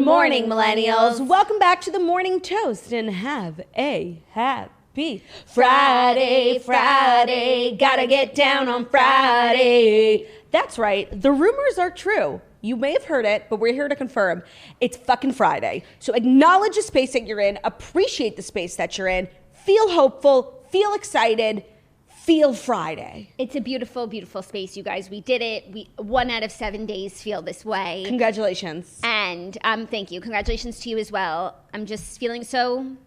morning, millennials. Welcome back to the Morning Toast and have a happy Friday, Friday. Gotta get down on Friday. That's right. The rumors are true. You may have heard it, but we're here to confirm. It's fucking Friday. So acknowledge the space that you're in. Appreciate the space that you're in. Feel hopeful. Feel excited. Feel Friday. It's a beautiful, beautiful space, you guys. We did it. 1 out of 7 days feel this way. Congratulations. And thank you. Congratulations to you as well. I'm just feeling so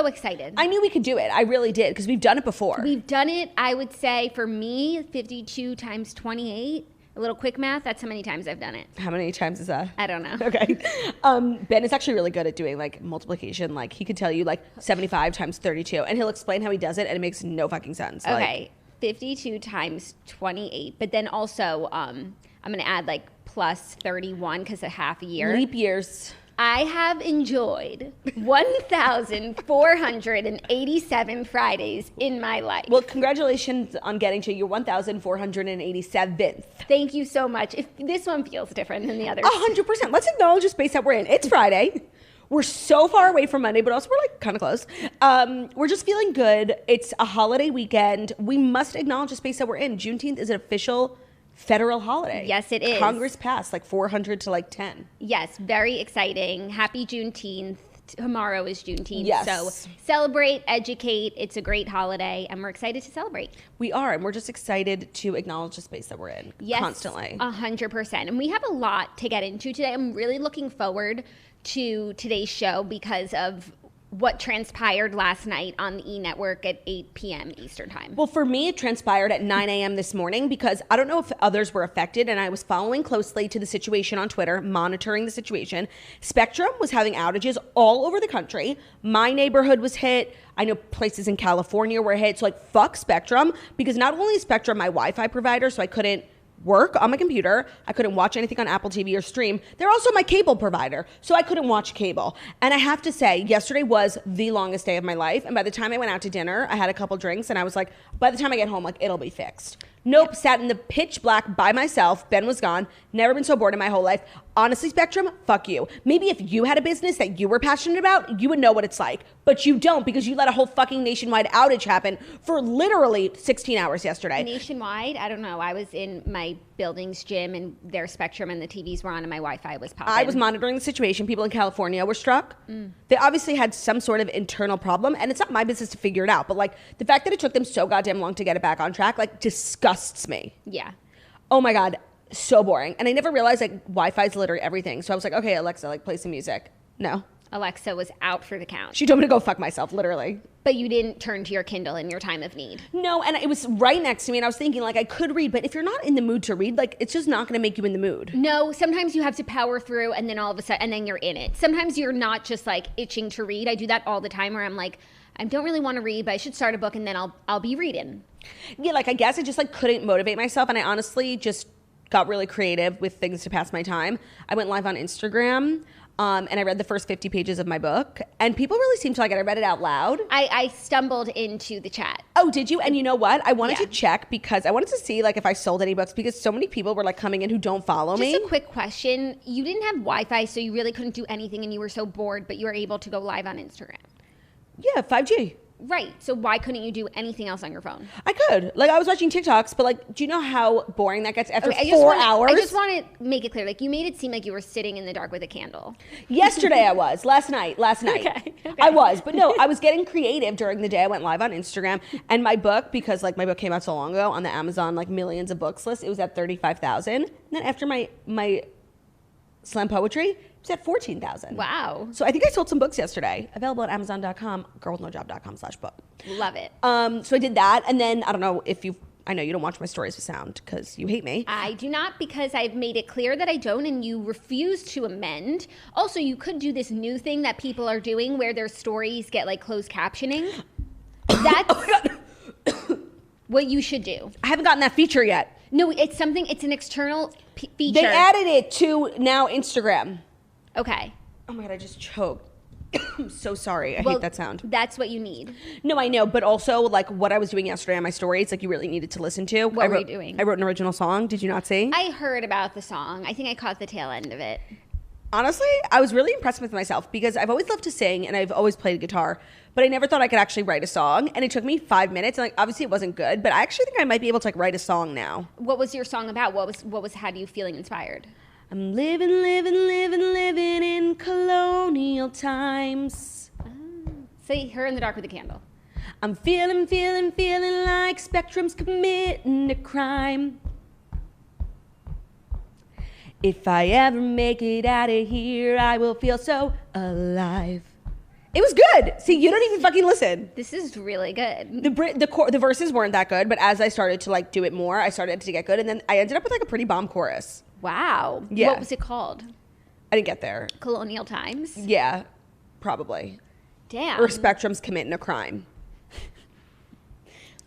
excited. I knew we could do it. I really did, because we've done it before. We've done it, I would say, for me, 52 times 28. A little quick math, that's how many times I've done it. How many times is that? I don't know. Okay. Ben is actually really good at doing like multiplication. Like he could tell you like 75 times 32 and he'll explain how he does it and it makes no fucking sense. Okay. Like, 52 times 28. But then also, I'm going to add like plus 31 because of half a year. Leap years. I have enjoyed 1,487 Fridays in my life. Well, congratulations on getting to your 1,487th. Thank you so much. If this one feels different than the others. 100%. Let's acknowledge the space that we're in. It's Friday. We're so far away from Monday, but also we're like kind of close. We're just feeling good. It's a holiday weekend. We must acknowledge the space that we're in. Juneteenth is an official federal holiday. Yes, it is. Congress passed like 400 to like 10. Yes, very exciting. Happy Juneteenth. Tomorrow is Juneteenth. Yes. So celebrate, educate. It's a great holiday, and we're excited to celebrate. We are, and we're just excited to acknowledge the space that we're in constantly. 100%. And we have a lot to get into today. I'm really looking forward to today's show because of what transpired last night on the E! Network at 8 p.m. Eastern Time. Well, for me, it transpired at 9 a.m. this morning because I don't know if others were affected, and I was following closely to the situation on Twitter, monitoring the situation. Spectrum was having outages all over the country. My neighborhood was hit. I know places in California were hit. So, like, fuck Spectrum, because not only is Spectrum my Wi-Fi provider, so I couldn't work on my computer. I couldn't watch anything on Apple TV or stream. They're also my cable provider, so I couldn't watch cable. And I have to say, yesterday was the longest day of my life. And by the time I went out to dinner, I had a couple drinks, and I was like, by the time I get home, like, it'll be fixed. Nope, sat in the pitch black by myself. Ben was gone. Never been so bored in my whole life. Honestly, Spectrum, fuck you. Maybe if you had a business that you were passionate about, you would know what it's like. But you don't, because you let a whole fucking nationwide outage happen for literally 16 hours yesterday. Nationwide? I don't know. I was in my building's gym, and their Spectrum and the TVs were on, and my Wi-Fi was popping. I was monitoring the situation. People in California were struck. They obviously had some sort of internal problem, and it's not my business to figure it out. But, like, the fact that it took them so goddamn long to get it back on track, like, disgusts me. Yeah. Oh, my God. So boring. And I never realized, like, Wi-Fi is literally everything. So I was like, okay, Alexa, like, play some music. No. Alexa was out for the count. She told me to go fuck myself, literally. But you didn't turn to your Kindle in your time of need. No, and it was right next to me, and I was thinking, like, I could read, but if you're not in the mood to read, like, it's just not going to make you in the mood. No, sometimes you have to power through, and then all of a sudden, and then you're in it. Sometimes you're not just, like, itching to read. I do that all the time where I'm like, I don't really want to read, but I should start a book, and then I'll be reading. Yeah, like, I guess I just, like, couldn't motivate myself, and I honestly just got really creative with things to pass my time. I went live on Instagram, and I read the first 50 pages of my book, and people really seemed to like it. I read it out loud. I stumbled into the chat. Oh, did you? And you know what? I wanted to check because I wanted to see like if I sold any books, because so many people were like coming in who don't follow me. Just a quick question. You didn't have Wi-Fi, so you really couldn't do anything, and you were so bored, but you were able to go live on Instagram. Yeah, 5G. Right. So why couldn't you do anything else on your phone? I could. Like, I was watching TikToks, but, like, do you know how boring that gets after 4 hours? I just want to make it clear. Like, you made it seem like you were sitting in the dark with a candle. Yesterday I was. Last night. Okay. I was. But no, I was getting creative during the day. I went live on Instagram. And my book, because, like, my book came out so long ago on the Amazon, like, millions of books list, it was at 35,000. And then after my slam poetry, it's at 14,000. Wow. So I think I sold some books yesterday. Available at Amazon.com, girlwithnojob.com/book. Love it. So I did that. And then, I don't know if I know you don't watch my stories with sound because you hate me. I do not, because I've made it clear that I don't, and you refuse to amend. Also, you could do this new thing that people are doing where their stories get like closed captioning. That's what you should do. I haven't gotten that feature yet. No, it's an external feature. They added it to now Instagram. Okay. Oh my God, I just choked. I'm so sorry. I hate that sound. That's what you need. No, I know. But also, like, what I was doing yesterday on my stories, like, you really needed to listen to. What were you doing? I wrote an original song. Did you not see? I heard about the song. I think I caught the tail end of it. Honestly, I was really impressed with myself because I've always loved to sing and I've always played guitar, but I never thought I could actually write a song. And it took me 5 minutes. And like, obviously it wasn't good, but I actually think I might be able to like write a song now. What was your song about? What was had you feeling inspired? I'm living in colonial times. Say Her in the Dark with a Candle. I'm feeling like Spectrum's committing a crime. If I ever make it out of here, I will feel so alive. It was good. See, you don't even fucking listen. This is really good. The verses weren't that good, but as I started to like do it more, I started to get good, and then I ended up with like a pretty bomb chorus. Wow. Yeah. What was it called? I didn't get there. Colonial Times? Yeah, probably. Damn. Or Spectrum's committing a crime.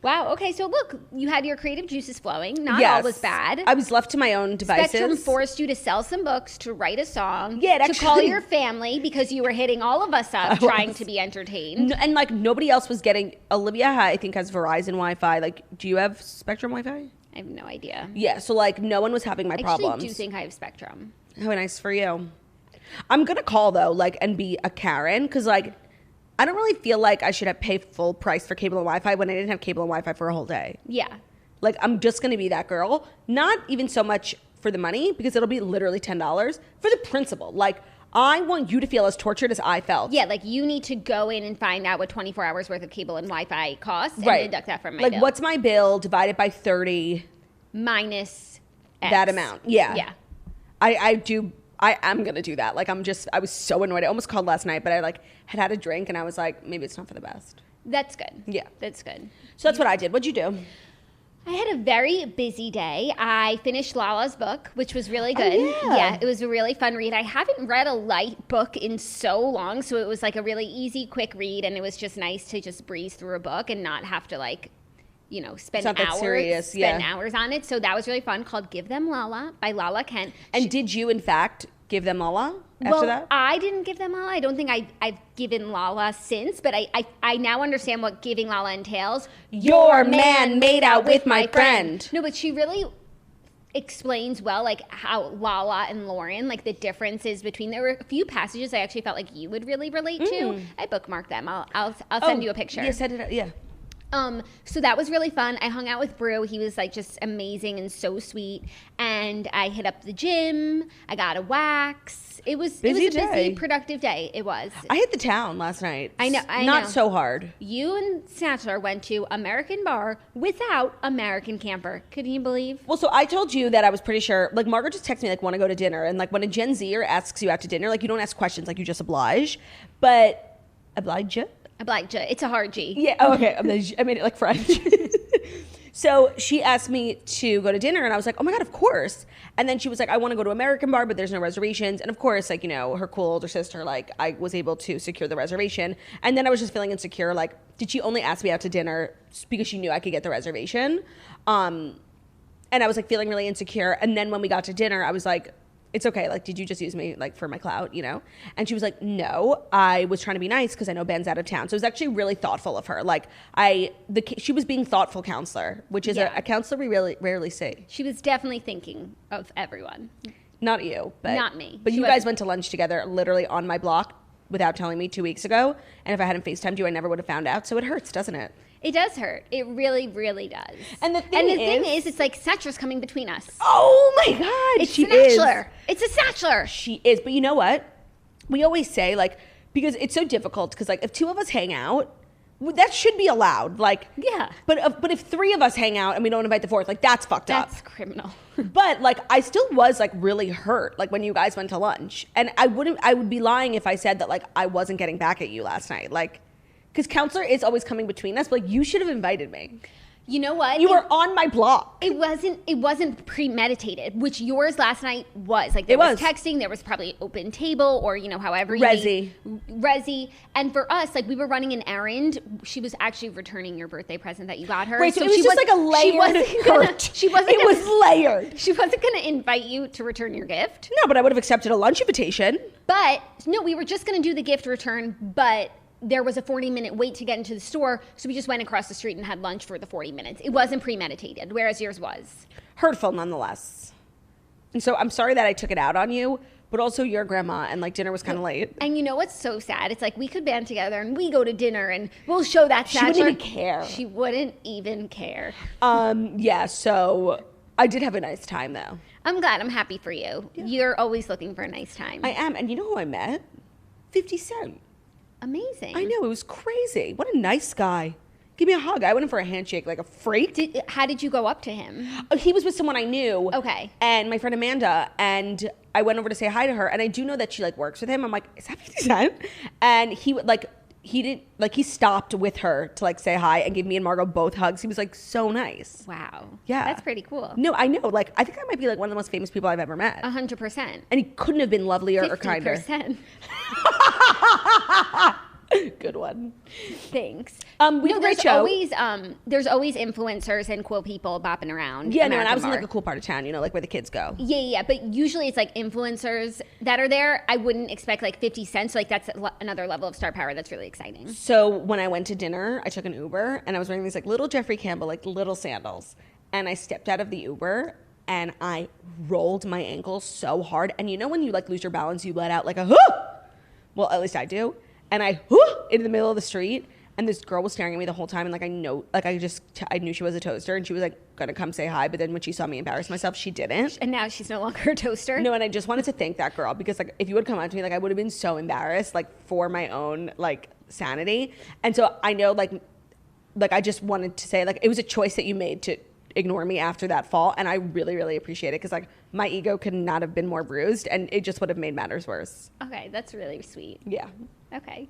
Wow. Okay. So look, you had your creative juices flowing. Not all was bad. I was left to my own devices. Spectrum forced you to sell some books, to write a song, Yeah, to call your family because you were hitting all of us up trying to be entertained. And like nobody else was getting. Olivia, I think, has Verizon Wi-Fi. Like, do you have Spectrum Wi-Fi? I have no idea. Yeah. So like, no one was having my problems. I actually do think I have Spectrum. How nice for you. I'm gonna call though, like, and be a Karen, because like, I don't really feel like I should have paid full price for cable and Wi-Fi when I didn't have cable and Wi-Fi for a whole day. Yeah. Like, I'm just going to be that girl. Not even so much for the money, because it'll be literally $10, for the principle. Like, I want you to feel as tortured as I felt. Yeah, like you need to go in and find out what 24 hours worth of cable and Wi-Fi costs and deduct that from my bill. Like, what's my bill divided by 30? Minus X. That amount. Yeah. Yeah. I am going to do that. Like, I was so annoyed. I almost called last night, but I like had a drink and I was like, maybe it's not for the best. That's good. Yeah. That's good. So that's what I did. What'd you do? I had a very busy day. I finished Lala's book, which was really good. Oh, yeah. It was a really fun read. I haven't read a light book in so long, so it was like a really easy, quick read, and it was just nice to just breeze through a book and not have to like, you know, spend hours on it. So that was really fun. Called Give Them Lala by Lala Kent. And did you, in fact, give them Lala after that? I didn't give them Lala. I don't think I've given Lala since, but I now understand what giving Lala entails. Your man made out with my friend. No, but she really explains well, like, how Lala and Lauren, like, the differences between. There were a few passages I actually felt like you would really relate to. I bookmarked them. I'll send you a picture. Yeah, send it. Yeah. So that was really fun. I hung out with Brew. He was like just amazing and so sweet. And I hit up the gym. I got a wax. It was a busy, productive day. It was. I hit the town last night. I know. Not so hard. You and Snatchler went to American Bar without American Camper. Could you believe? Well, so I told you that I was pretty sure, like, Margaret just texted me, like, want to go to dinner. And like, when a Gen Zer asks you out to dinner, like, you don't ask questions, like, you just oblige. But oblige? It's a hard G. Yeah. Oh, okay. I made it like French. So she asked me to go to dinner, and I was like, oh my God, of course. And then she was like, I want to go to American Bar, but there's no reservations. And of course, like, you know, her cool older sister, like, I was able to secure the reservation. And then I was just feeling insecure. Like, did she only ask me out to dinner because she knew I could get the reservation? And I was like feeling really insecure. And then when we got to dinner, I was like, it's okay. Like, did you just use me like for my clout, you know? And she was like, no, I was trying to be nice because I know Ben's out of town. So it was actually really thoughtful of her. Like, she was being thoughtful counselor, which is a counselor we really rarely see. She was definitely thinking of everyone. Not you, but not me. But you guys went to lunch together literally on my block without telling me 2 weeks ago. And if I hadn't FaceTimed you, I never would have found out. So it hurts, doesn't it? It does hurt. It really, really does. And the thing is, it's like Snatchler's coming between us. Oh my God, it's Snatchler. It's a Snatchler. She is. But you know what? We always say, like, because it's so difficult, because like if two of us hang out, that should be allowed. Like, yeah. But if three of us hang out and we don't invite the fourth, like, that's fucked up. That's criminal. But like, I still was like really hurt, like when you guys went to lunch, and I would be lying if I said that like I wasn't getting back at you last night, like. Because counselor is always coming between us, but like, you should have invited me. You know what? You were on my block. It wasn't premeditated, which yours last night was. Like, there was texting, there was probably open table, or, you know, however you Resi. And for us, like, we were running an errand. She was actually returning your birthday present that you got her. Right, so it was just like a layered hurt. It was layered. She wasn't going to invite you to return your gift. No, but I would have accepted a lunch invitation. But, no, we were just going to do the gift return, but there was a 40-minute wait to get into the store, so we just went across the street and had lunch for the 40 minutes. It wasn't premeditated, whereas yours was. Hurtful nonetheless. And so I'm sorry that I took it out on you, but also your grandma, and like dinner was kind of late. And you know what's so sad? It's like we could band together and we go to dinner and we'll show that She sad wouldn't even part. care. She wouldn't even care. Yeah, so I did have a nice time though. I'm glad. I'm happy for you. Yeah. You're always looking for a nice time. I am. And you know who I met? 50 Cent. Amazing. I know. It was crazy. What a nice guy. Give me a hug. I went in for a handshake like a freak. How did you go up to him? He was with someone I knew. Okay. And my friend Amanda. And I went over to say hi to her. And I do know that she like works with him. I'm like, is that 50 Cent? And he he stopped with her to like say hi and gave me and Margot both hugs. He was like so nice. Wow. Yeah. That's pretty cool. No, I know. Like, I think I might be like one of the most famous people I've ever met. 100%. And he couldn't have been lovelier or kinder. 50%. Good one. Thanks. We have a great show. There's always influencers and cool people bopping around. Yeah, no, and I was in like a cool part of town, like where the kids go. Yeah, but usually it's like influencers that are there. I wouldn't expect like 50 cents. Like that's another level of star power. That's really exciting. So when I went to dinner, I took an Uber and I was wearing these like little Jeffrey Campbell, like little sandals. And I stepped out of the Uber and I rolled my ankle so hard. And you know when you like lose your balance, you let out like a huh? Well, at least I do. And I into the middle of the street, and this girl was staring at me the whole time, and like I knew she was a toaster, and she was like gonna come say hi, but then when she saw me embarrass myself, she didn't. And now she's no longer a toaster. No, and I just wanted to thank that girl because like if you would come up to me, like I would have been so embarrassed, like for my own like sanity. And so I know like I just wanted to say like it was a choice that you made to ignore me after that fall, and I really, really appreciate it because like my ego could not have been more bruised, and it just would have made matters worse. Okay, that's really sweet. Yeah. Okay.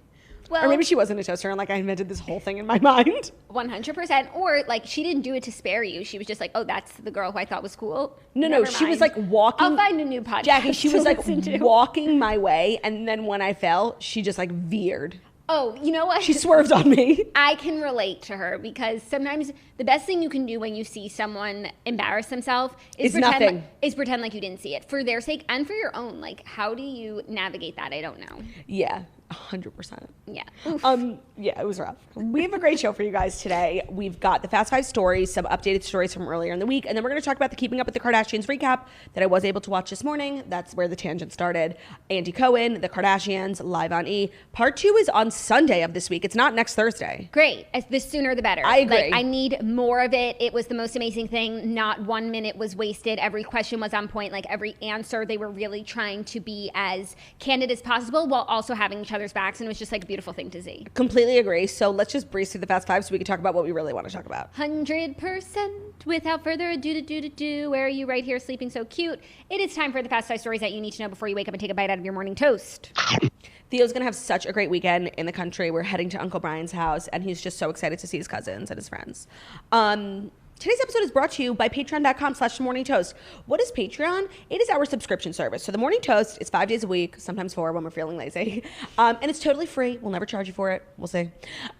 Well, or maybe she wasn't a toaster and like I invented this whole thing in my mind. 100%. Or like she didn't do it to spare you. She was just like, oh, that's the girl who I thought was cool. No, she was like walking. I'll find a new podcast. Jackie, she was like walking my way, and then when I fell, she just like veered. Oh, you know what? She swerved on me. I can relate to her because sometimes the best thing you can do when you see someone embarrass themselves is pretend like you didn't see it for their sake and for your own. Like, how do you navigate that? I don't know. Yeah. 100%. Yeah. Yeah, it was rough. We have a great show for you guys today. We've got the Fast 5 stories, some updated stories from earlier in the week, and then we're going to talk about the Keeping Up with the Kardashians recap that I was able to watch this morning. That's where the tangent started. Andy Cohen, the Kardashians, live on E. Part 2 is on Sunday of this week. It's not next Thursday. Great. The sooner the better. I agree. Like, I need more of it. It was the most amazing thing. Not 1 minute was wasted. Every question was on point. Like every answer, they were really trying to be as candid as possible while also having each other's backs, and it was just like a beautiful thing to see. Completely agree. So let's just breeze through the Fast 5 so we can talk about what we really want to talk about. 100%. Without further ado, where are you right here sleeping so cute? It is time for the Fast 5 stories that you need to know before you wake up and take a bite out of your morning toast. Theo's going to have such a great weekend in the country. We're heading to Uncle Brian's house, and he's just so excited to see his cousins and his friends. Today's episode is brought to you by patreon.com/morningtoast. What is Patreon? It is our subscription service. So the Morning Toast is 5 days a week, sometimes 4 when we're feeling lazy. And it's totally free. We'll never charge you for it. We'll see.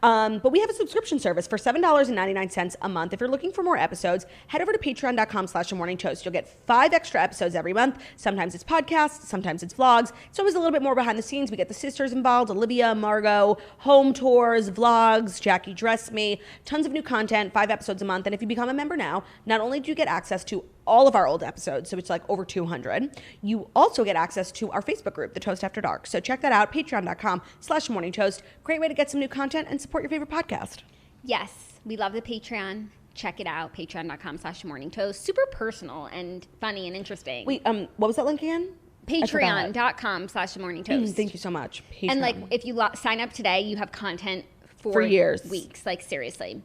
But we have a subscription service for $7.99 a month. If you're looking for more episodes, head over to patreon.com/morningtoast. You'll get 5 extra episodes every month. Sometimes it's podcasts, sometimes it's vlogs. It's always a little bit more behind the scenes. We get the sisters involved, Olivia, Margot, home tours, vlogs, Jackie Dress Me, tons of new content, 5 episodes a month. And if you become a member now, not only do you get access to all of our old episodes, so it's like over 200, you also get access to our Facebook group, The Toast After Dark. So check that out, patreon.com/morningtoast. Great way to get some new content and support your favorite podcast. Yes, we love the Patreon. Check it out, patreon.com/morningtoast. Super personal and funny and interesting. Wait, what was that link again? Patreon.com/morningtoast. Thank you so much. Patreon. And like, if you sign up today, you have content for years. Weeks. Like, seriously.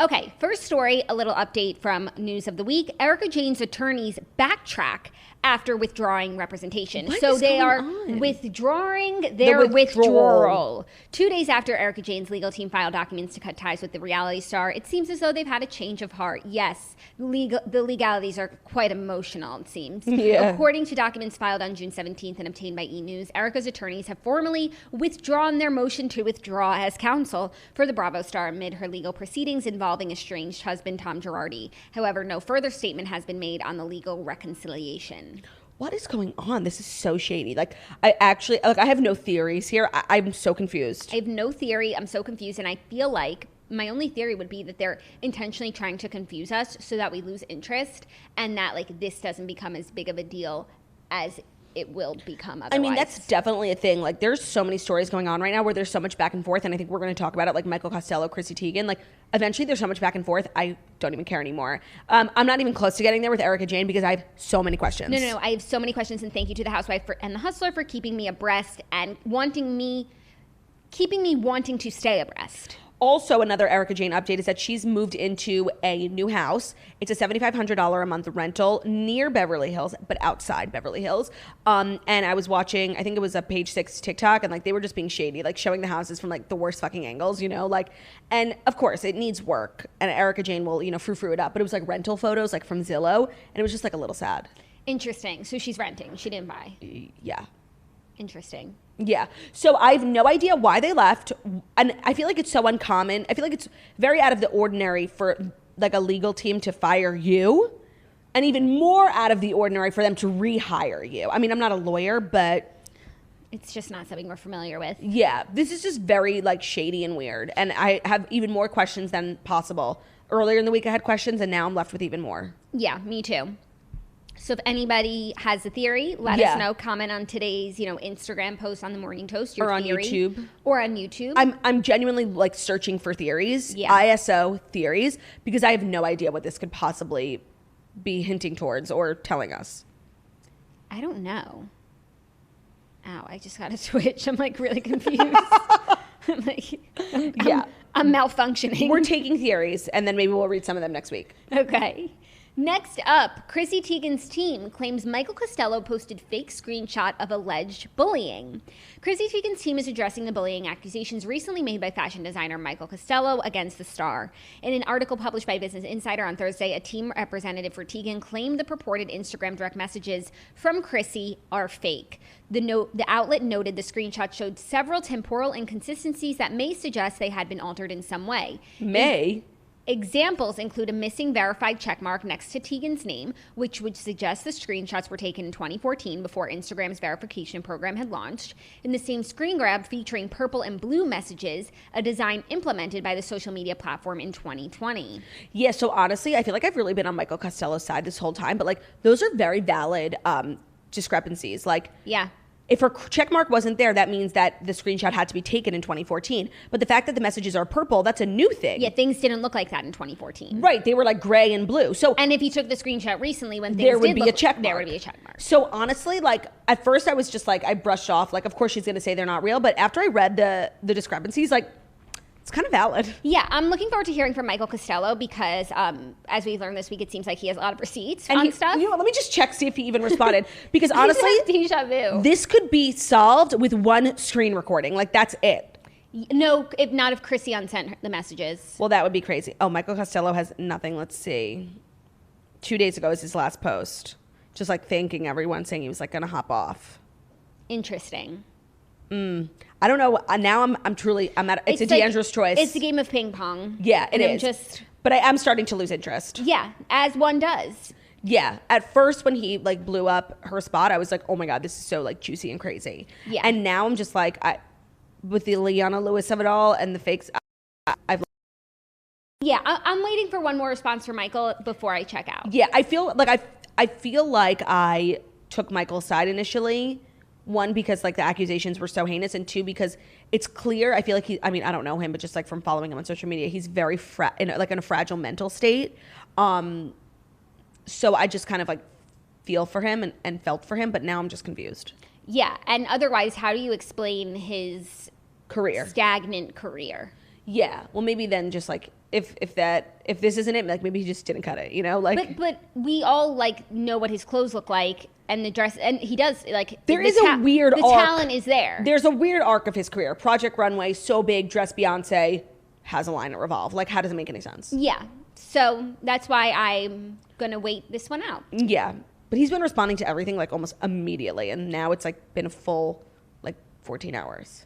Okay, first story, a little update from News of the Week. Erika Jayne's attorneys backtrack after withdrawing representation. So they are withdrawing their withdrawal. 2 days after Erika Jayne's legal team filed documents to cut ties with the reality star, it seems as though they've had a change of heart. Yes, the legalities are quite emotional, it seems. Yeah. According to documents filed on June 17th and obtained by E! News, Erika's attorneys have formally withdrawn their motion to withdraw as counsel for the Bravo star amid her legal proceedings involving estranged husband Tom Girardi. However, no further statement has been made on the legal reconciliation. What is going on? This is so shady. Like, I have no theories here. I'm so confused. I have no theory. I'm so confused. And I feel like my only theory would be that they're intentionally trying to confuse us so that we lose interest and that, like, this doesn't become as big of a deal as it will become otherwise. I mean, that's definitely a thing. Like, there's so many stories going on right now where there's so much back and forth, and I think we're going to talk about it, like Michael Costello, Chrissy Teigen. Like, eventually there's so much back and forth, I don't even care anymore. I'm not even close to getting there with Erika Jayne because I have so many questions. No, I have so many questions, and thank you to the Housewife and the Hustler for keeping me abreast and keeping me wanting to stay abreast. Also, another Erika Jayne update is that she's moved into a new house. It's a $7,500 a month rental near Beverly Hills, but outside Beverly Hills. And I was watching, I think it was a Page Six TikTok, and like they were just being shady, like showing the houses from like the worst fucking angles, you know, like. And of course, it needs work, and Erika Jayne will, you know, frou-frou it up. But it was like rental photos, like from Zillow, and it was just like a little sad. Interesting. So she's renting. She didn't buy. Yeah. Interesting. Yeah. So I have no idea why they left. And I feel like it's so uncommon. I feel like it's very out of the ordinary for like a legal team to fire you, and even more out of the ordinary for them to rehire you. I mean, I'm not a lawyer, but it's just not something we're familiar with. Yeah. This is just very like shady and weird. And I have even more questions than possible. Earlier in the week I had questions, and now I'm left with even more. Yeah, me too. So if anybody has a theory, let us know. Comment on today's, you know, Instagram post on the Morning Toast. Your or on theory, YouTube. Or on YouTube. I'm genuinely like searching for theories, ISO theories, because I have no idea what this could possibly be hinting towards or telling us. I don't know. Ow, I just got a twitch. I'm like really confused. I'm malfunctioning. We're taking theories, and then maybe we'll read some of them next week. Okay. Next up, Chrissy Teigen's team claims Michael Costello posted fake screenshot of alleged bullying. Chrissy Teigen's team is addressing the bullying accusations recently made by fashion designer Michael Costello against the star. In an article published by Business Insider on Thursday, a team representative for Teigen claimed the purported Instagram direct messages from Chrissy are fake. The outlet noted the screenshot showed several temporal inconsistencies that may suggest they had been altered in some way. Examples include a missing verified checkmark next to Teigen's name, which would suggest the screenshots were taken in 2014 before Instagram's verification program had launched. In the same screen grab featuring purple and blue messages, a design implemented by the social media platform in 2020. Yeah, so honestly, I feel like I've really been on Michael Costello's side this whole time, but like those are very valid discrepancies. Like, yeah. If her checkmark wasn't there, that means that the screenshot had to be taken in 2014. But the fact that the messages are purple, that's a new thing. Yeah, things didn't look like that in 2014. Right, they were like gray and blue. So, and if you took the screenshot recently when things there would be a check mark. There would be a check mark. So honestly, like at first I was just like, I brushed off, like of course she's gonna say they're not real. But after I read the discrepancies, like it's kind of valid. Yeah, I'm looking forward to hearing from Michael Costello because, as we learned this week, it seems like he has a lot of receipts on stuff. You know, let me just check, see if he even responded. Because honestly, deja vu. This could be solved with one screen recording. Like, that's it. No, if not, if Chrissy unsent the messages. Well, that would be crazy. Oh, Michael Costello has nothing. Let's see. 2 days ago was his last post. Just like thanking everyone, saying he was like going to hop off. Interesting. I don't know. Now I'm at, it's a dangerous choice. It's a game of ping pong. Yeah, it is. But I am starting to lose interest. Yeah, as one does. Yeah. At first, when he like blew up her spot, I was like, oh my God, this is so like juicy and crazy. Yeah. And now I'm just like, with the Leona Lewis of it all and the fakes, I've. Yeah, I'm waiting for one more response from Michael before I check out. Yeah, I feel like I took Michael's side initially. One, because like the accusations were so heinous, and two, because it's clear. I feel like I don't know him, but just like from following him on social media, he's very in a fragile mental state. So I just kind of like feel for him and felt for him, but now I'm just confused. Yeah, and otherwise, how do you explain his stagnant career? Yeah, well, maybe then just like if this isn't it, like maybe he just didn't cut it, you know, like. But we all like know what his clothes look like and the dress, and he does like. There is a weird arc. The talent is there. There's a weird arc of his career. Project Runway, so big, dress Beyonce, has a line at Revolve. Like, how does it make any sense? Yeah, so that's why I'm gonna wait this one out. Yeah, but he's been responding to everything like almost immediately, and now it's like been a full like 14 hours.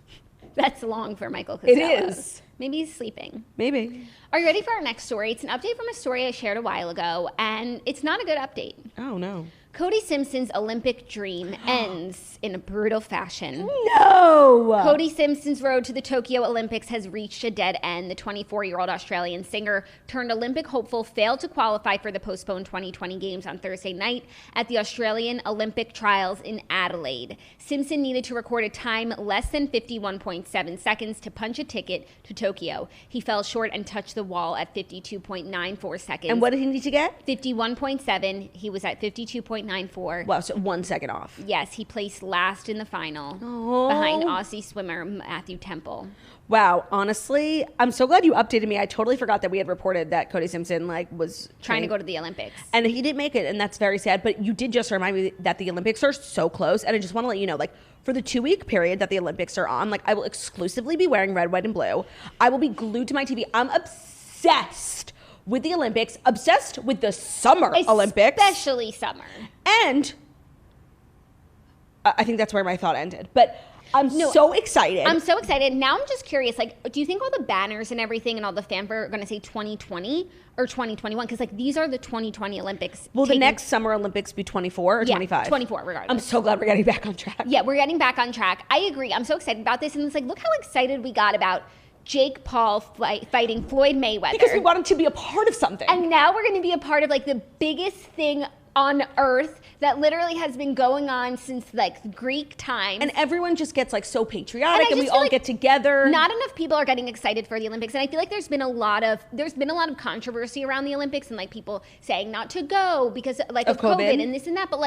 That's long for Michael Costello. It is. Maybe he's sleeping. Maybe. Are you ready for our next story? It's an update from a story I shared a while ago, and it's not a good update. Oh, no. Cody Simpson's Olympic dream ends in a brutal fashion. No! Cody Simpson's road to the Tokyo Olympics has reached a dead end. The 24-year-old Australian singer turned Olympic hopeful failed to qualify for the postponed 2020 Games on Thursday night at the Australian Olympic Trials in Adelaide. Simpson needed to record a time less than 51.7 seconds to punch a ticket to Tokyo. He fell short and touched the wall at 52.94 seconds. And what did he need to get? 51.7. He was at 52.94. Wow, so 1 second off. Yes, he placed last in the final Oh. behind Aussie swimmer Matthew Temple. Wow, honestly, I'm so glad you updated me. I totally forgot that we had reported that Cody Simpson was Trying to go to the Olympics. and he didn't make it, and that's very sad. But you did just remind me that the Olympics are so close, and I just want to let you know, for the 2-week period that the Olympics are on, I will exclusively be wearing red, white, and blue. I will be glued to my TV. I'm obsessed with the Olympics, obsessed with the Summer Olympics. Especially summer. And I think that's where my thought ended. But I'm so excited. I'm so excited. Now I'm just curious, do you think all the banners and everything and all the fanfare are going to say 2020 or 2021? Because, these are the 2020 Olympics. Will the next Summer Olympics be 24 or 25? 24, regardless. I'm so glad we're getting back on track. Yeah, we're getting back on track. I agree. I'm so excited about this. And it's look how excited we got about Jake Paul fighting Floyd Mayweather. Because we wanted to be a part of something. And now we're going to be a part of the biggest thing on earth that literally has been going on since Greek times. And everyone just gets so patriotic, and we just feel all get together. Not enough people are getting excited for the Olympics, and I feel like there's been a lot of controversy around the Olympics and people saying not to go because of COVID and this and that. But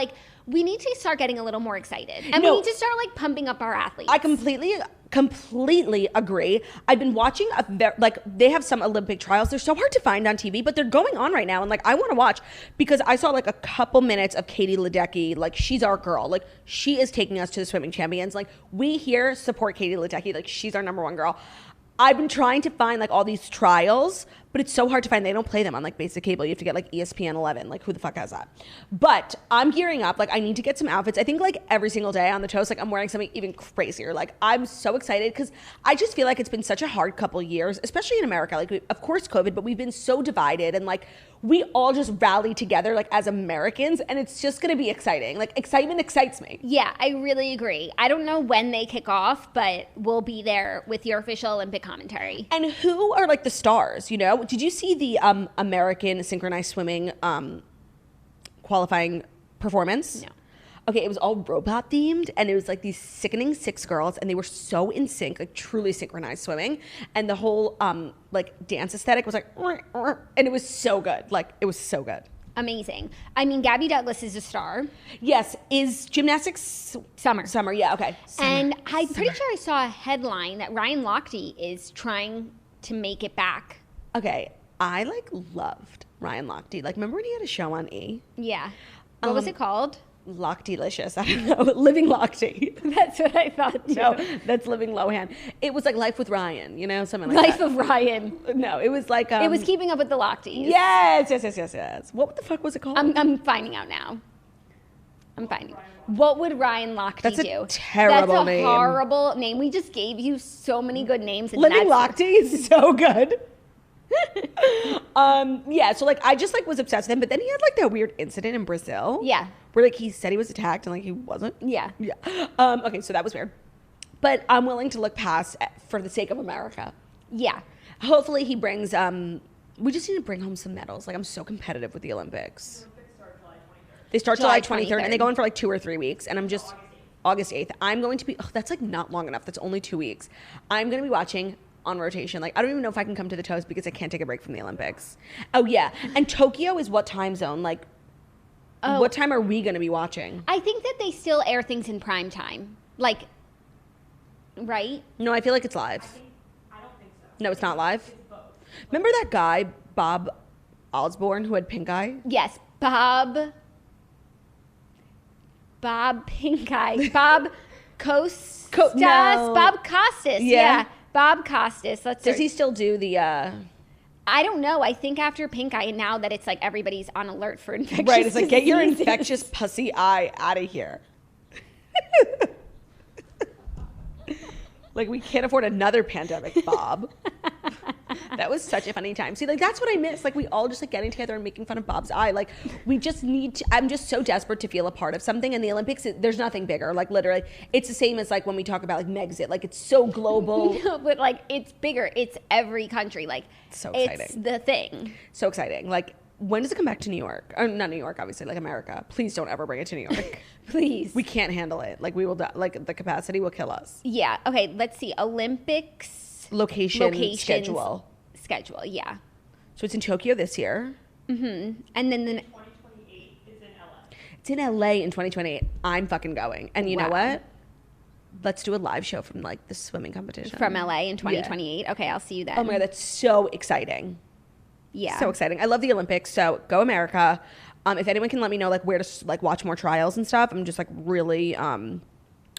we need to start getting a little more excited, and we need to start pumping up our athletes. I completely agree. I've been watching they have some Olympic trials. They're so hard to find on TV, but they're going on right now, and I want to watch because I saw a couple minutes of Katie Ledecky. She's our girl. She is taking us to the swimming champions. We here support Katie Ledecky. She's our number one girl. I've been trying to find all these trials, but it's so hard to find. They don't play them on basic cable. You have to get ESPN 11. Who the fuck has that? But I'm gearing up. I need to get some outfits. I think every single day on the toast, I'm wearing something even crazier. I'm so excited because I just feel it's been such a hard couple years, especially in America. Of course COVID, but we've been so divided, and we all just rally together as Americans, and it's just gonna be exciting. Excitement excites me. Yeah, I really agree. I don't know when they kick off, but we'll be there with your official Olympic commentary. And who are the stars, Did you see the American synchronized swimming qualifying performance? No. Okay, it was all robot themed, and it was these sickening 6 girls, and they were so in sync, truly synchronized swimming, and the whole dance aesthetic was and it was so good. It was so good. Amazing. I mean, Gabby Douglas is a star. Yes, is gymnastics summer? Yeah, okay. And I'm pretty sure I saw a headline that Ryan Lochte is trying to make it back. Okay, I loved Ryan Lochte. Remember when he had a show on E? Yeah. What was it called? Lochte-licious. I don't know. Living Lochte. That's what I thought too. No, that's Living Lohan. It was Life with Ryan, something like that. Life of Ryan. No, it was it was Keeping Up with the Lochtes. Yes. What the fuck was it called? I'm finding out now. What would Ryan Lochte do? That's a terrible name. That's a horrible name. We just gave you so many good names. Living Lochte is so good. Yeah, so I just was obsessed with him, but then he had that weird incident in Brazil. Yeah. Where he said he was attacked and he wasn't. Yeah. Yeah. Okay, so that was weird. But I'm willing to look past for the sake of America. Yeah. Hopefully he brings we just need to bring home some medals. I'm so competitive with the Olympics. They start July 23rd and they go on for 2 or 3 weeks, and I'm just August 8th. I'm going to be that's not long enough. That's only 2 weeks. I'm going to be watching on rotation. I don't even know if I can come to the toast because I can't take a break from the Olympics. Oh yeah. And Tokyo is what time zone? What time are we going to be watching? I think that they still air things in prime time. Right? No, I feel it's live. I don't think so. No, it's not live? It's both. Remember that guy, Bob Osborne, who had pink eye? Yes. Bob Pink Eye. Bob Costas. No. Bob Costas. Yeah. Bob Costas. Does he still do the I don't know. I think after pink eye, now that it's everybody's on alert for infectious right, it's get your diseases. infectious pussy eye out of here. We can't afford another pandemic, Bob. That was such a funny time. See, like, that's what I miss. Like, we all just, like, getting together and making fun of Bob's eye. Like, we just need to, I'm just so desperate to feel a part of something. And the Olympics, there's nothing bigger. Like, literally, it's the same as, like, when we talk about, like, Megxit. Like, it's so global. No, but, like, it's bigger. It's every country. Like, so exciting. It's the thing. So exciting. Like, when does it come back to New York? Or not New York, obviously, like America. Please don't ever bring it to New York. Please. We can't handle it. Like, we will die. Like, the capacity will kill us. Yeah. Okay, let's see. Olympics. Locations, schedule, yeah. So it's in Tokyo this year. Mm-hmm. And then 2028 is in LA. It's in LA in 2028. I'm fucking going. And you know what? Let's do a live show from, like, the swimming competition. From LA in 2028? Yeah. Okay, I'll see you then. Oh my God, that's so exciting. Yeah. So exciting. I love the Olympics, so go America. If anyone can let me know, like, where to, like, watch more trials and stuff, I'm just, like, really,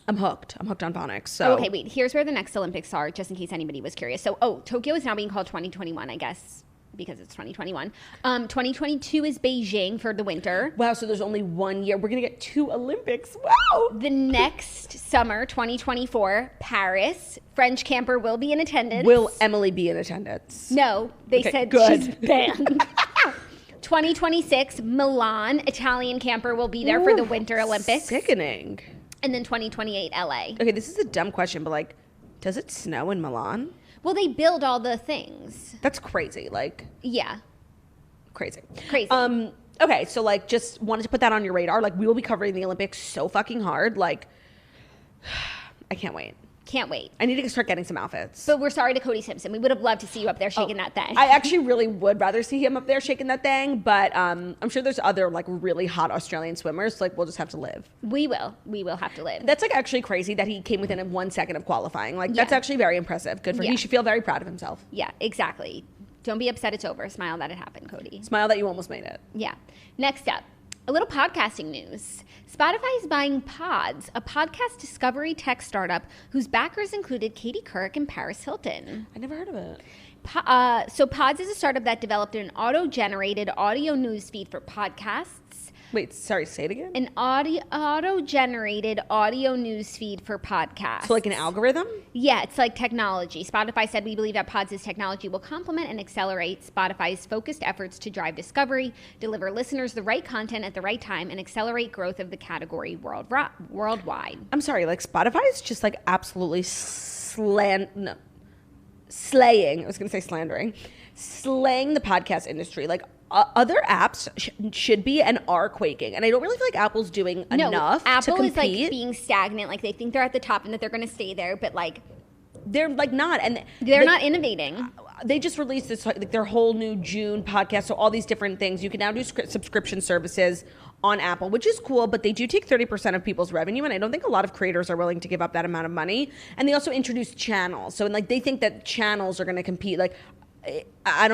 I'm hooked. I'm hooked on phonics. So. Okay, wait. Here's where the next Olympics are, just in case anybody was curious. So, Tokyo is now being called 2021, I guess, because it's 2021. 2022 is Beijing for the winter. Wow, so there's only 1 year. We're going to get 2 Olympics. Wow. The next summer, 2024, Paris. French camper will be in attendance. Will Emily be in attendance? No, they said good. she's banned. 2026, Milan. Italian camper will be there for the Winter Olympics. Sickening. And then 2028, LA. Okay, this is a dumb question, but, like, does it snow in Milan? Well, they build all the things. That's crazy. Like, yeah. Crazy. Okay, so, like, just wanted to put that on your radar. Like, we will be covering the Olympics so fucking hard. Like, I can't wait. Can't wait. I need to start getting some outfits. But we're sorry to Cody Simpson. We would have loved to see you up there shaking that thing. I actually really would rather see him up there shaking that thing, but I'm sure there's other, like, really hot Australian swimmers. Like, we'll just have to live. We will. We will have to live. That's, like, actually crazy that he came within 1 second of qualifying. Like, that's actually very impressive. Good for him. He should feel very proud of himself. Yeah, exactly. Don't be upset it's over. Smile that it happened, Cody. Smile that you almost made it. Yeah. Next up, a little podcasting news. Spotify is buying Podz, a podcast discovery tech startup whose backers included Katie Couric and Paris Hilton. I never heard of it. So Podz is a startup that developed an auto-generated audio newsfeed for podcasts. Wait, sorry, say it again? An auto-generated audio newsfeed for podcasts. So like an algorithm? Yeah, it's like technology. Spotify said, we believe that Podz' technology will complement and accelerate Spotify's focused efforts to drive discovery, deliver listeners the right content at the right time, and accelerate growth of the category worldwide. I'm sorry, like Spotify is just like absolutely slaying. I was going to say slandering. Slaying the podcast industry. Like other apps should be and are quaking. And I don't really feel like Apple's doing enough Apple to is like compete. being stagnant. Like they think they're at the top and that they're going to stay there, but like they're like not. And they're not innovating. They just released this like their whole new June podcast. So all these different things. You can now do subscription services on Apple, which is cool, but they do take 30% of people's revenue, and I don't think a lot of creators are willing to give up that amount of money. And they also introduced channels. So like they think that channels are going to compete. Like I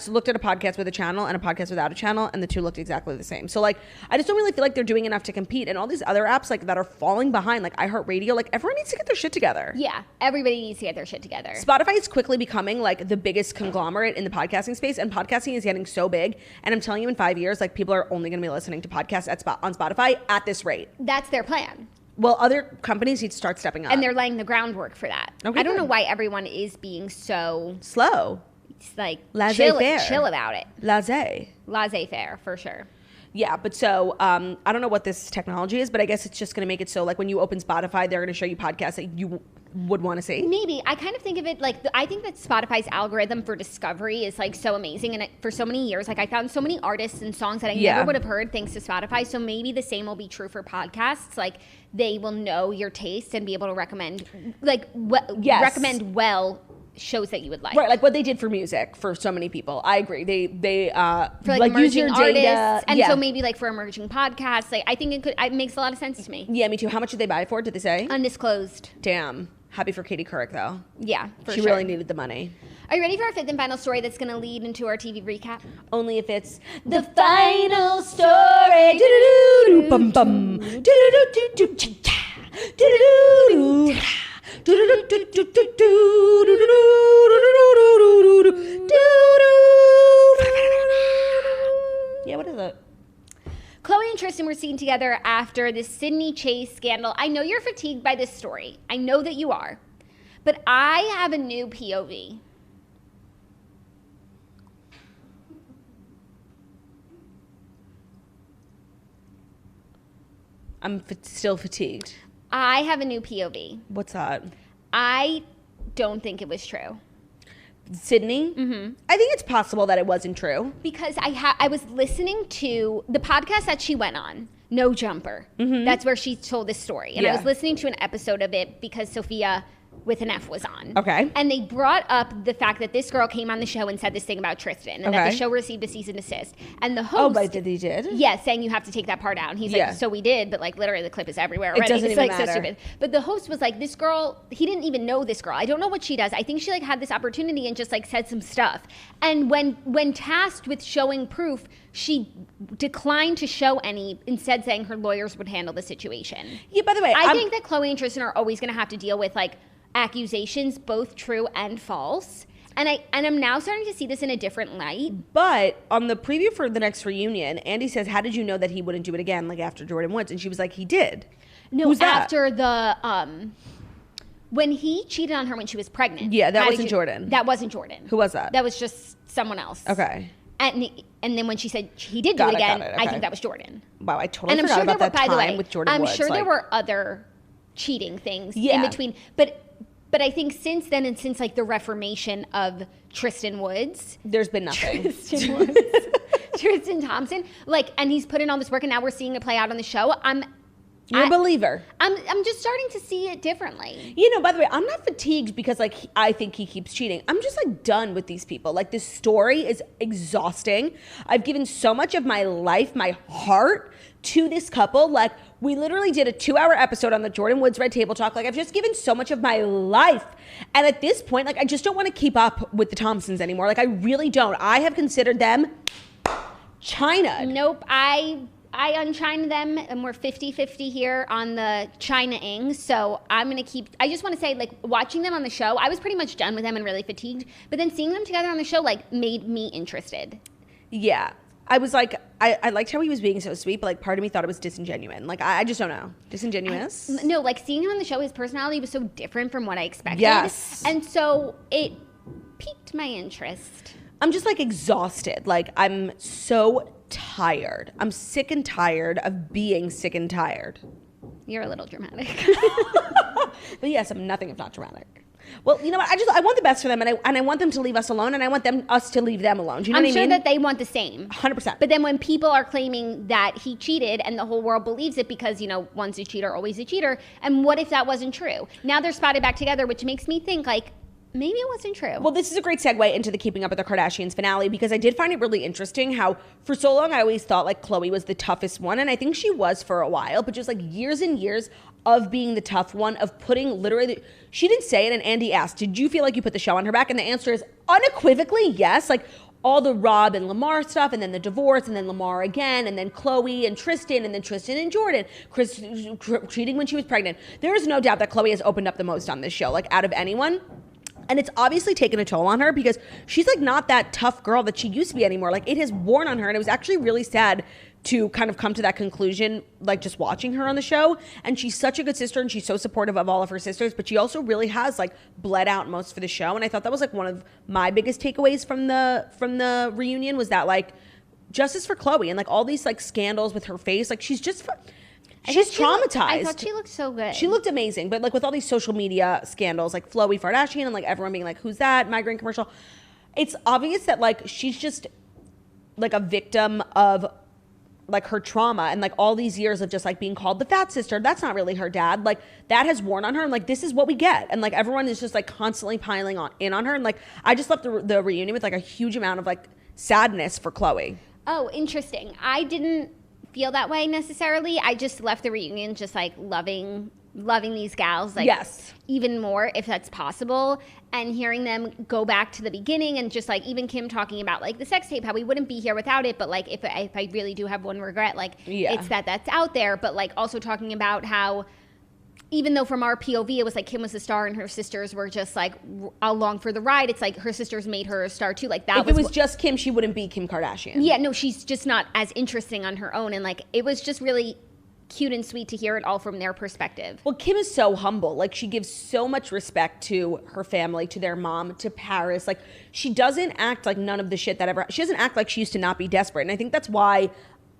looked at a podcast with a channel and a podcast without a channel, and the two looked exactly the same. So like, I just don't really feel like they're doing enough to compete. And all these other apps like that are falling behind, like iHeartRadio, like everyone needs to get their shit together. Yeah, everybody needs to get their shit together. Spotify is quickly becoming like the biggest conglomerate in the podcasting space, and podcasting is getting so big. And I'm telling you, in 5 years, like people are only going to be listening to podcasts on Spotify at this rate. That's their plan. Well, other companies need to start stepping up. And they're laying the groundwork for that. Okay, I don't know why everyone is being so slow. It's like laissez-faire. Chill about it. Laissez-faire, for sure. Yeah, but so I don't know what this technology is, but I guess it's just going to make it so like when you open Spotify, they're going to show you podcasts that you would want to see. Maybe. I kind of think of it like, I think that Spotify's algorithm for discovery is like so amazing. And for so many years, like I found so many artists and songs that I never would have heard thanks to Spotify. So maybe the same will be true for podcasts. Like they will know your taste and be able to recommend, recommend well shows that you would like. Right, like what they did for music for so many people. I agree. They for like use your emerging data. Artists, and so maybe like for emerging podcasts, like I think it makes a lot of sense to me. Yeah, me too. How much did they buy it for? Did they say? Undisclosed. Damn. Happy for Katie Couric though. Yeah, she really needed the money. Are you ready for our fifth and final story that's going to lead into our TV recap? Only if it's the final story. Do-do-do-do, bum bum. Do-do-do-do-do, cha-cha. Do-do-do-do. Yeah, what is it? Khloe and Tristan were seen together after the Sydney Chase scandal. I know you're fatigued by this story. I know that you are. But I have a new POV. I'm still fatigued. I have a new POV. What's that? I don't think it was true. Sydney? Mm-hmm. I think it's possible that it wasn't true. Because I was listening to the podcast that she went on, No Jumper. Mm-hmm. That's where she told this story. And I was listening to an episode of it because Sophia with an F was on. Okay. And they brought up the fact that this girl came on the show and said this thing about Tristan and that the show received a cease and desist. And the host... Oh, but he did? Yeah, saying you have to take that part out. And he's like, so we did, but like literally the clip is everywhere already. It doesn't even matter. So stupid. But the host was like, this girl, he didn't even know this girl. I don't know what she does. I think she like had this opportunity and just like said some stuff. And when tasked with showing proof, she declined to show any, instead saying her lawyers would handle the situation. Yeah, by the way, I think that Khloe and Tristan are always going to have to deal with like accusations, both true and false. And I'm now starting to see this in a different light. But on the preview for the next reunion, Andy says, how did you know that he wouldn't do it again, like after Jordan Woods? And she was like, he did. No, Who's after the, when he cheated on her when she was pregnant. Yeah, that wasn't Jordan. That wasn't Jordan. Who was that? That was just someone else. Okay. And then when she said he did do it again, I think that was Jordan. Wow, I totally forgot about that time with Jordan Woods. I'm sure there were other cheating things in between. But I think since then and since like the reformation of Tristan Woods, there's been nothing. Tristan Thompson, like, and he's put in all this work, and now we're seeing it play out on the show. You're a believer. I'm just starting to see it differently. You know, by the way, I'm not fatigued because like I think he keeps cheating. I'm just like done with these people. Like this story is exhausting. I've given so much of my life, my heart to this couple. Like we literally did a 2-hour episode on the Jordan Woods Red Table Talk. Like I've just given so much of my life. And at this point, like I just don't want to keep up with the Thompsons anymore. Like I really don't. I have considered them China. Nope. I unchina them, and we're 50-50 here on the China-ing. So I'm going to keep... I just want to say, like, watching them on the show, I was pretty much done with them and really fatigued. But then seeing them together on the show, like, made me interested. Yeah. I was like... I liked how he was being so sweet, but, like, part of me thought it was disingenuous. Like, I just don't know. Disingenuous? No, like, seeing him on the show, his personality was so different from what I expected. Yes. And so it piqued my interest. I'm just, like, exhausted. Like, I'm so... tired. I'm sick and tired of being sick and tired. You're a little dramatic. But yes, I'm nothing if not dramatic. Well, you know what? I want the best for them, and I want them to leave us alone, and I want us to leave them alone. Do you know what I mean? I'm sure that they want the same. 100%. But then when people are claiming that he cheated and the whole world believes it because, you know, once a cheater, always a cheater, and what if that wasn't true? Now they're spotted back together, which makes me think, like, maybe it wasn't true. Well, this is a great segue into the Keeping Up with the Kardashians finale because I did find it really interesting how for so long I always thought like Khloe was the toughest one, and I think she was for a while, but just like years and years of being the tough one, of putting literally, she didn't say it, and Andy asked, did you feel like you put the show on her back? And the answer is unequivocally yes. Like all the Rob and Lamar stuff, and then the divorce, and then Lamar again, and then Khloe and Tristan, and then Tristan and Jordan, Chris cheating when she was pregnant. There is no doubt that Khloe has opened up the most on this show, like out of anyone. And it's obviously taken a toll on her because she's like not that tough girl that she used to be anymore. Like it has worn on her, and it was actually really sad to kind of come to that conclusion, like just watching her on the show. And she's such a good sister, and she's so supportive of all of her sisters, but she also really has like bled out most for the show. And I thought that was like one of my biggest takeaways from the reunion was that like justice for Khloe and like all these like scandals with her face. Like she's just... She's traumatized. I thought she looked so good. She looked amazing, but like with all these social media scandals, like Khloe Kardashian and like everyone being like, "Who's that?" Migraine commercial. It's obvious that like she's just like a victim of like her trauma and like all these years of just like being called the fat sister. That's not really her dad. Like that has worn on her, and like this is what we get. And like everyone is just like constantly piling in on her. And like I just left the reunion with like a huge amount of like sadness for Khloe. Oh, interesting. I didn't feel that way necessarily. I just left the reunion just like loving these gals like yes, even more if that's possible, and hearing them go back to the beginning, and just like even Kim talking about like the sex tape, how we wouldn't be here without it, but like if I really do have one regret, like it's that's out there, but like also talking about how even though from our POV it was like Kim was the star and her sisters were just like along for the ride, it's like her sisters made her a star too. Like that if it was just Kim, she wouldn't be Kim Kardashian. Yeah, no, she's just not as interesting on her own, and like it was just really cute and sweet to hear it all from their perspective. Well, Kim is so humble. Like she gives so much respect to her family, to their mom, to Paris. Like she doesn't act like none of the shit that ever, she doesn't act like she used to not be desperate. And I think that's why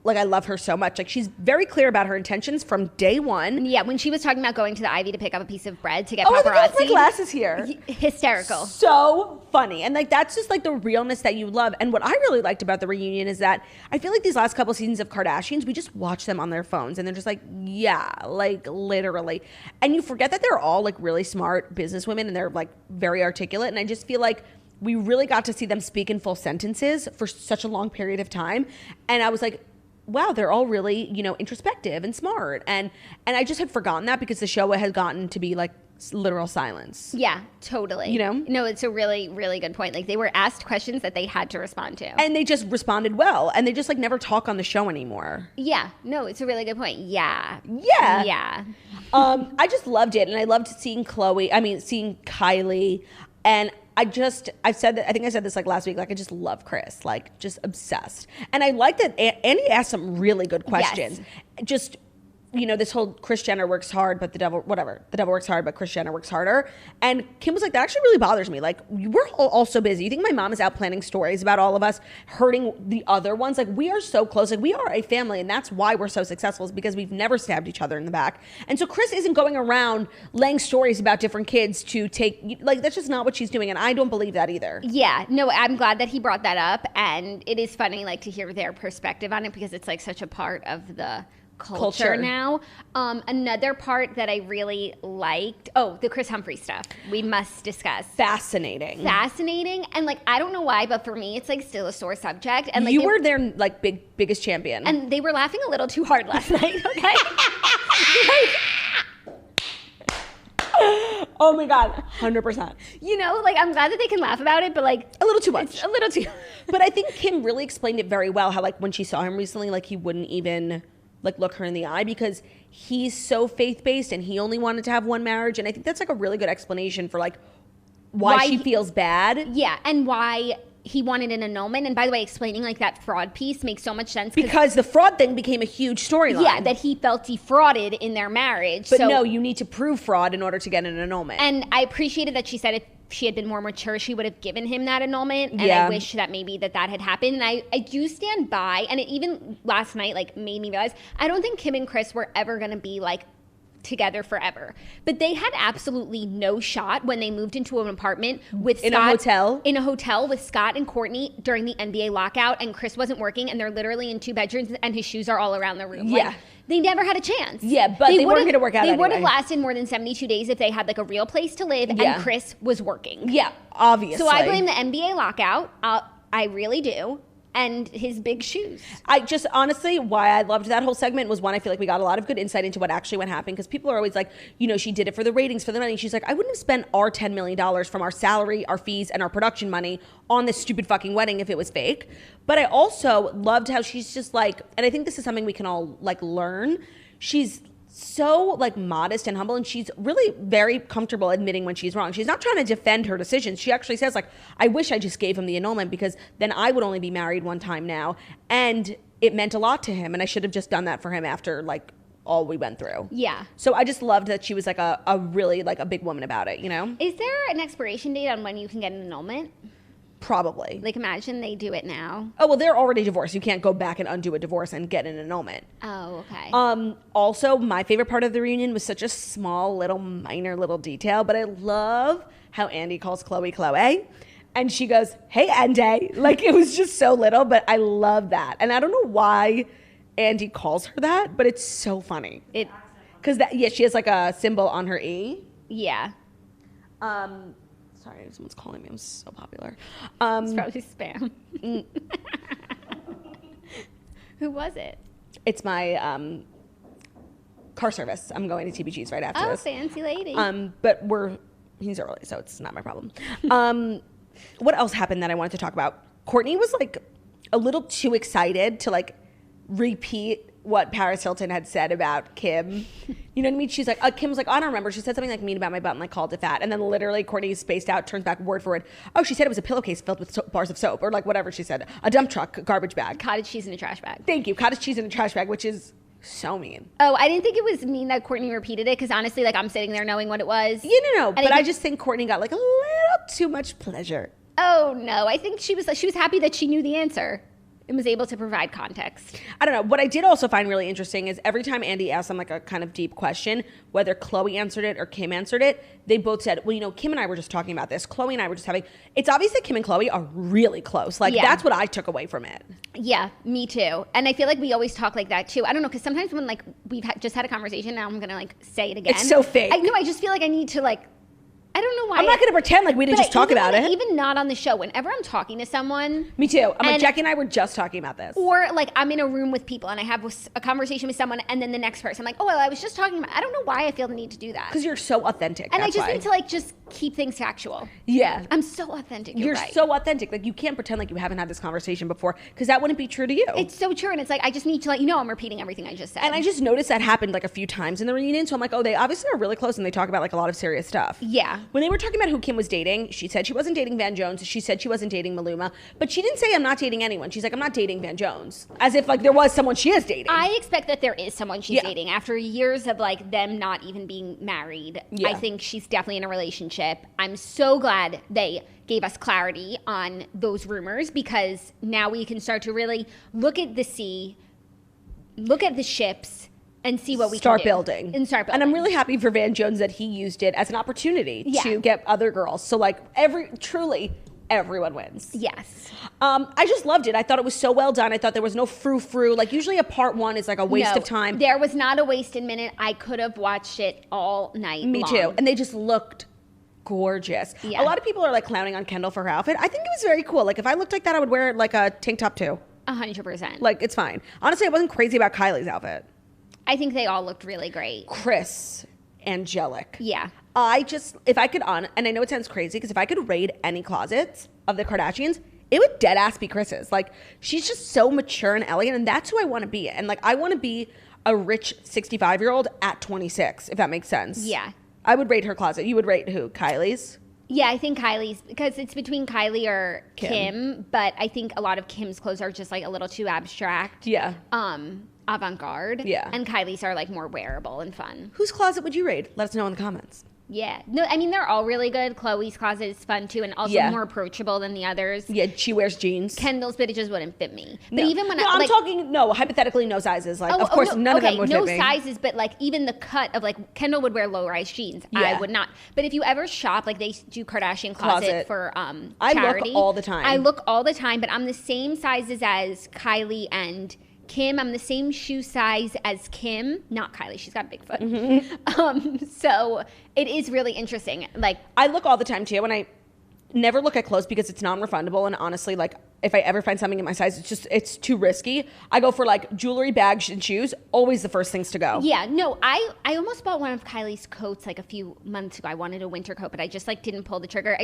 like, I love her so much. Like, she's very clear about her intentions from day one. Yeah, when she was talking about going to the Ivy to pick up a piece of bread to get I think I have paparazzi. my glasses here. Hysterical. So funny. And like, that's just like the realness that you love. And what I really liked about the reunion is that I feel like these last couple seasons of Kardashians, we just watch them on their phones and they're just like, yeah, like literally. And you forget that they're all like really smart businesswomen and they're like very articulate. And I just feel like we really got to see them speak in full sentences for such a long period of time. And I was like, wow, they're all really, you know, introspective and smart. And I just had forgotten that because the show had gotten to be like literal silence. Yeah, totally. You know? No, it's a really, really good point. Like, they were asked questions that they had to respond to. And they just responded well. And they just like never talk on the show anymore. Yeah, no, it's a really good point. Yeah. Yeah. Yeah. I just loved it. And I loved seeing seeing Kylie. And I've said that, I think I said this like last week, like I just love Chris, like just obsessed. And I like that Andy asked some really good questions. Yes. Just, you know, this whole Kris Jenner works hard, but the devil works hard, but Kris Jenner works harder. And Kim was like, that actually really bothers me. Like, we're all so busy. You think my mom is out planning stories about all of us hurting the other ones? Like, we are so close. Like, we are a family, and that's why we're so successful, is because we've never stabbed each other in the back. And so Kris isn't going around laying stories about different kids to take, like, that's just not what she's doing. And I don't believe that either. Yeah, no, I'm glad that he brought that up. And it is funny, like, to hear their perspective on it because it's like such a part of the culture now. Another part that I really liked, the Kris Humphrey stuff we must discuss. Fascinating. And like, I don't know why, but for me it's like still a sore subject. And like, you were their like biggest champion. And they were laughing a little too hard last night, okay? Oh my God, 100%. You know, like, I'm glad that they can laugh about it, but like a little too much. A little too. But I think Kim really explained it very well, how like when she saw him recently, like he wouldn't even like look her in the eye because he's so faith-based and he only wanted to have one marriage. And I think that's like a really good explanation for like why she feels bad. Yeah, and why he wanted an annulment. And by the way, explaining like that fraud piece makes so much sense. Because the fraud thing became a huge storyline. Yeah, that he felt defrauded in their marriage. But no, you need to prove fraud in order to get an annulment. And I appreciated that she said if she had been more mature, she would have given him that annulment. And yeah. I wish that maybe that had happened. And I do stand by, and it even last night like made me realize, I don't think Kim and Kris were ever going to be like together forever. But they had absolutely no shot when they moved into an apartment with Scott. In a hotel with Scott and Kourtney during the NBA lockout, and Kris wasn't working, and they're literally in 2 bedrooms, and his shoes are all around the room. Yeah. Like, they never had a chance. Yeah, but they weren't going to work out anyway. They would have lasted more than 72 days if they had like a real place to live and Kris was working. Yeah, obviously. So I blame the NBA lockout. I really do. And his big shoes. I just, honestly, why I loved that whole segment was, one, I feel like we got a lot of good insight into what actually went happen, because people are always like, you know, she did it for the ratings, for the money. She's like, I wouldn't have spent our $10 million from our salary, our fees, and our production money on this stupid fucking wedding if it was fake. But I also loved how she's just like, and I think this is something we can all like learn. She's so like modest and humble, and she's really very comfortable admitting when she's wrong. She's not trying to defend her decisions. She actually says like, I wish I just gave him the annulment because then I would only be married one time now, and it meant a lot to him, and I should have just done that for him after like all we went through. Yeah. So I just loved that she was like a really like a big woman about it, you know? Is there an expiration date on when you can get an annulment? Probably. Like, imagine they do it now. Oh, well, they're already divorced. You can't go back and undo a divorce and get an annulment. Oh, okay. Also, my favorite part of the reunion was such a small, little, minor little detail, but I love how Andy calls Khloe. And she goes, hey, Andy. Like, it was just so little, but I love that. And I don't know why Andy calls her that, but it's so funny. Because, she has like a symbol on her E. Yeah. Sorry, someone's calling me. I'm so popular. It's probably spam. Who was it? It's my car service. I'm going to TBG's right after this. Oh, fancy lady. But he's early, so it's not my problem. What else happened that I wanted to talk about? Kourtney was like a little too excited to like repeat what Paris Hilton had said about Kim. You know what I mean? She's like, Kim's like, I don't remember. She said something like mean about my butt and like called it fat. And then literally Kourtney spaced out, turns back word for word. Oh, she said it was a pillowcase filled with bars of soap, or like whatever she said. A dump truck, garbage bag. Cottage cheese in a trash bag. Thank you. Cottage cheese in a trash bag, which is so mean. Oh, I didn't think it was mean that Kourtney repeated it, because honestly, like, I'm sitting there knowing what it was. Yeah, no. But I just think Kourtney got like a little too much pleasure. Oh, no. I think she was happy that she knew the answer. and was able to provide context. I don't know. What I did also find really interesting is every time Andy asked them like a kind of deep question, whether Khloe answered it or Kim answered it, they both said, well, you know, Kim and I were just talking about this. Khloe and I were just having, it's obvious that Kim and Khloe are really close. Like, that's what I took away from it. Yeah, me too. And I feel like we always talk like that too. I don't know, because sometimes when like we've just had a conversation, now I'm going to like say it again. It's so fake. I know, I just feel like I need to like, I don't know why. I'm not going to pretend like we didn't just talk about it. Even not on the show. Whenever I'm talking to someone. Me too. I'm like, Jackie and I were just talking about this. Or like I'm in a room with people and I have a conversation with someone and then the next person, I'm like, oh, well, I was just talking about, I don't know why I feel the need to do that. Because you're so authentic. And I just need to like just keep things factual. Yeah. I'm so authentic. You're right. so authentic. Like you can't pretend like you haven't had this conversation before because that wouldn't be true to you. It's so true. And it's like, I just need to let you know I'm repeating everything I just said. And I just noticed that happened like a few times in the reunion. So I'm like, oh, they obviously are really close and they talk about like a lot of serious stuff. Yeah. When they were talking about who Kim was dating, she said she wasn't dating Van Jones. She said she wasn't dating Maluma. But she didn't say I'm not dating anyone. She's like, I'm not dating Van Jones. As if like there was someone she is dating. I expect that there is someone she's dating. After years of like them not even being married, I think she's definitely in a relationship. I'm so glad they gave us clarity on those rumors because now we can start to really look at the sea, look at the ships, and see what we start can do. building. And I'm really happy for Van Jones that he used it as an opportunity to get other girls. So like truly everyone wins. Yes. I just loved it. I thought it was so well done. I thought there was no frou-frou. Like usually a part one is like a waste of time. There was not a wasted minute. I could have watched it all night long. Me too. And they just looked gorgeous. Yeah. A lot of people are like clowning on Kendall for her outfit. I think it was very cool. Like if I looked like that, I would wear like a tank top too. 100%. Like it's fine. Honestly, I wasn't crazy about Kylie's outfit. I think they all looked really great. Chris, angelic. Yeah. If I could and I know it sounds crazy because if I could raid any closets of the Kardashians, it would dead ass be Chris's. Like she's just so mature and elegant, and that's who I want to be. And like I want to be a rich 65-year-old at 26, if that makes sense. Yeah. I would rate her closet. You would rate who? Kylie's? Yeah, I think Kylie's, because it's between Kylie or Kim, but I think a lot of Kim's clothes are just like a little too abstract. Yeah. Avant-garde. Yeah. And Kylie's are like more wearable and fun. Whose closet would you raid? Let us know in the comments. Yeah. No, I mean, they're all really good. Khloe's closet is fun too and also more approachable than the others. Yeah, she wears jeans. Kendall's, but it just wouldn't fit me. But No. even when I'm talking, hypothetically no sizes. Like, of course, no, none of them would fit me. No sizes, but like even the cut of like, Kendall would wear low-rise jeans. Yeah. I would not. But if you ever shop, like they do Kardashian closet for charity. I look all the time. I look all the time, but I'm the same sizes as Kylie and Kim. I'm the same shoe size as Kim, not Kylie. She's got a big foot. Mm-hmm. So it is really interesting. Like I look all the time too, and I never look at clothes because it's non-refundable. And honestly, like if I ever find something in my size, it's too risky. I go for like jewelry, bags, and shoes. Always the first things to go. Yeah, no, I almost bought one of Kylie's coats like a few months ago. I wanted a winter coat, but I just like didn't pull the trigger.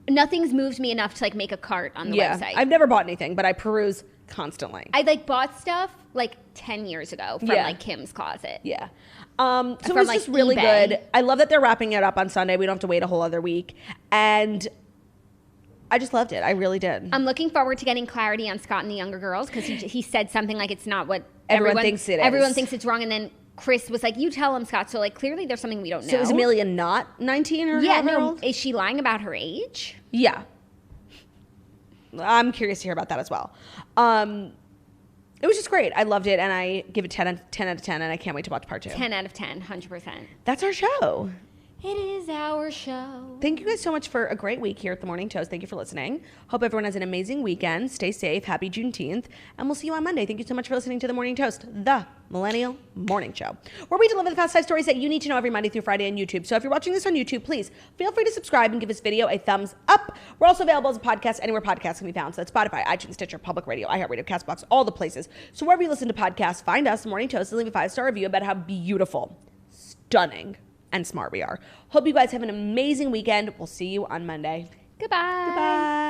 Nothing's moved me enough to like make a cart on the website. I've never bought anything, but I peruse constantly. I like bought stuff like 10 years ago from like Kim's closet. Yeah. So it was like, just really eBay. good. I love that they're wrapping it up on Sunday. We don't have to wait a whole other week. And I just loved it. I really did. I'm looking forward to getting clarity on Scott and the younger girls because he said something like it's not what Everyone thinks it is. Everyone thinks it's wrong. And then Chris was like, you tell him, Scott. So like clearly there's something we don't know. So is Amelia not 19 or yeah, however no. old? Is she lying about her age? Yeah. I'm curious to hear about that as well. It was just great. I loved it, and I give it 10 out of 10, and I can't wait to watch part 2. 10 out of 10, 100%. That's our show. It is our show. Thank you guys so much for a great week here at the Morning Toast. Thank you for listening. Hope everyone has an amazing weekend. Stay safe. Happy Juneteenth. And we'll see you on Monday. Thank you so much for listening to the Morning Toast, the Millennial Morning Show, where we deliver the fast 5 stories that you need to know every Monday through Friday on YouTube. So if you're watching this on YouTube, please feel free to subscribe and give this video a thumbs up. We're also available as a podcast anywhere podcasts can be found. So that's Spotify, iTunes, Stitcher, Public Radio, iHeartRadio, CastBox, all the places. So wherever you listen to podcasts, find us, Morning Toast, and leave a 5-star review about how beautiful, stunning, and smart we are. Hope you guys have an amazing weekend. We'll see you on Monday. Goodbye. Goodbye.